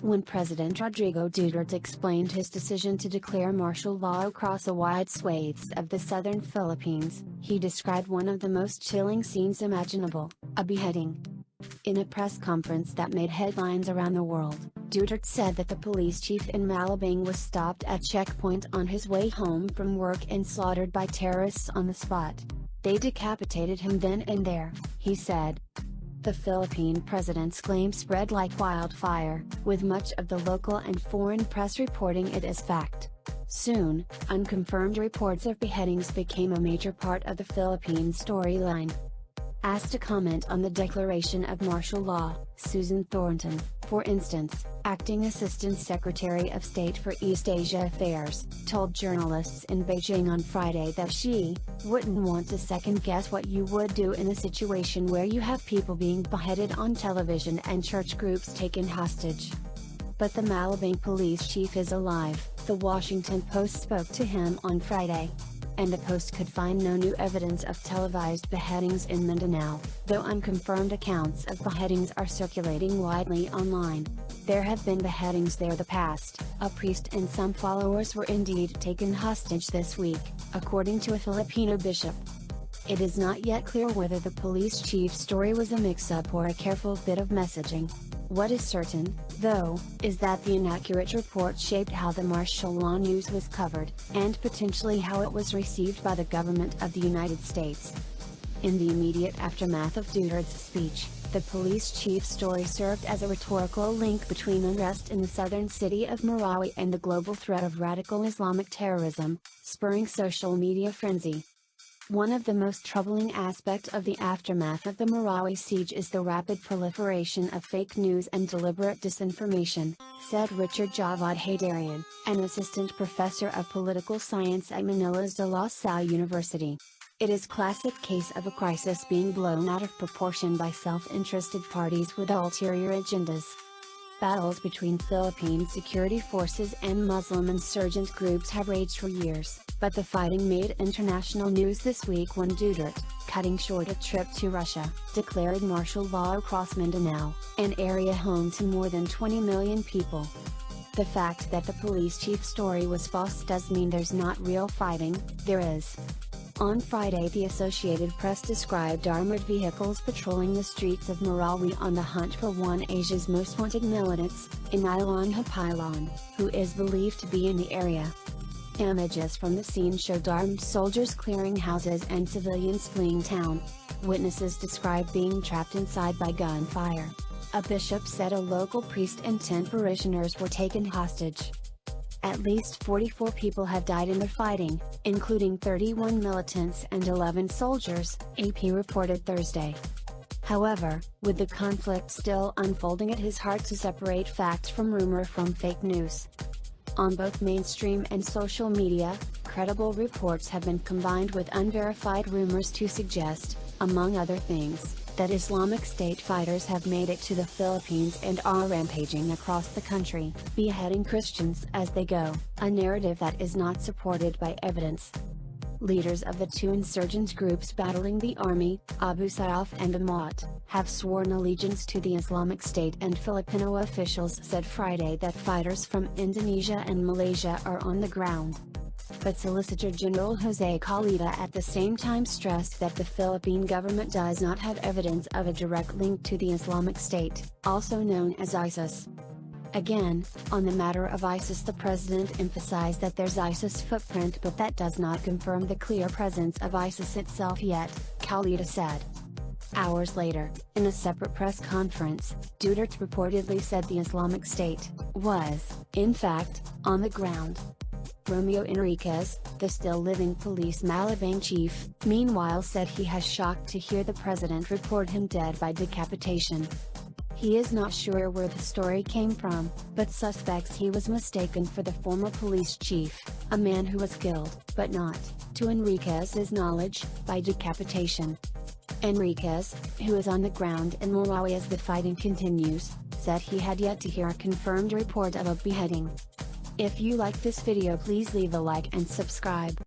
When President Rodrigo Duterte explained his decision to declare martial law across a wide swathes of the southern Philippines, he described one of the most chilling scenes imaginable, a beheading. In a press conference that made headlines around the world, Duterte said that the police chief in Malabang was stopped at checkpoint on his way home from work and slaughtered by terrorists on the spot. They decapitated him then and there, he said. The Philippine president's claim spread like wildfire, with much of the local and foreign press reporting it as fact. Soon, unconfirmed reports of beheadings became a major part of the Philippine storyline. Asked to comment on the declaration of martial law, Susan Thornton, for instance, acting Assistant Secretary of State for East Asia Affairs, told journalists in Beijing on Friday that she wouldn't want to second-guess what you would do in a situation where you have people being beheaded on television and church groups taken hostage. But the Malabang police chief is alive, the Washington Post spoke to him on Friday. And the Post could find no new evidence of televised beheadings in Mindanao, though unconfirmed accounts of beheadings are circulating widely online. There have been beheadings there the past. A priest and some followers were indeed taken hostage this week, according to a Filipino bishop. It is not yet clear whether the police chief's story was a mix-up or a careful bit of messaging. What is certain, though, is that the inaccurate report shaped how the martial law news was covered, and potentially how it was received by the government of the United States. In the immediate aftermath of Duterte's speech, the police chief's story served as a rhetorical link between unrest in the southern city of Marawi and the global threat of radical Islamic terrorism, spurring social media frenzy. One of the most troubling aspects of the aftermath of the Marawi siege is the rapid proliferation of fake news and deliberate disinformation, said Richard Javad Haydarian, an assistant professor of political science at Manila's De La Salle University. It is a classic case of a crisis being blown out of proportion by self-interested parties with ulterior agendas. Battles between Philippine security forces and Muslim insurgent groups have raged for years, but the fighting made international news this week when Duterte, cutting short a trip to Russia, declared martial law across Mindanao, an area home to more than 20 million people. The fact that the police chief's story was false does mean there's not real fighting, there is. On Friday, the Associated Press described armored vehicles patrolling the streets of Marawi on the hunt for one of Asia's most wanted militants, Inilang Hapilon, who is believed to be in the area. Images from the scene showed armed soldiers clearing houses and civilians fleeing town. Witnesses described being trapped inside by gunfire. A bishop said a local priest and 10 parishioners were taken hostage. At least 44 people have died in the fighting, including 31 militants and 11 soldiers, AP reported Thursday. However, with the conflict still unfolding, it is hard to separate fact from rumor from fake news. On both mainstream and social media, credible reports have been combined with unverified rumors to suggest, among other things, that Islamic State fighters have made it to the Philippines and are rampaging across the country, beheading Christians as they go, a narrative that is not supported by evidence. Leaders of the two insurgent groups battling the army, Abu Sayyaf and Amat, have sworn allegiance to the Islamic State, and Filipino officials said Friday that fighters from Indonesia and Malaysia are on the ground. But Solicitor General Jose Calita at the same time stressed that the Philippine government does not have evidence of a direct link to the Islamic State, also known as ISIS. Again, on the matter of ISIS, the president emphasized that there's ISIS footprint, but that does not confirm the clear presence of ISIS itself yet, Calita said. Hours later, in a separate press conference, Duterte reportedly said the Islamic State was, in fact, on the ground. Romeo Enriquez, the still-living police Malabang chief, meanwhile said he has shocked to hear the president report him dead by decapitation. He is not sure where the story came from, but suspects he was mistaken for the former police chief, a man who was killed, but not, to Enriquez's knowledge, by decapitation. Enriquez, who is on the ground in Marawi as the fighting continues, said he had yet to hear a confirmed report of a beheading. If you like this video, please leave a like and subscribe.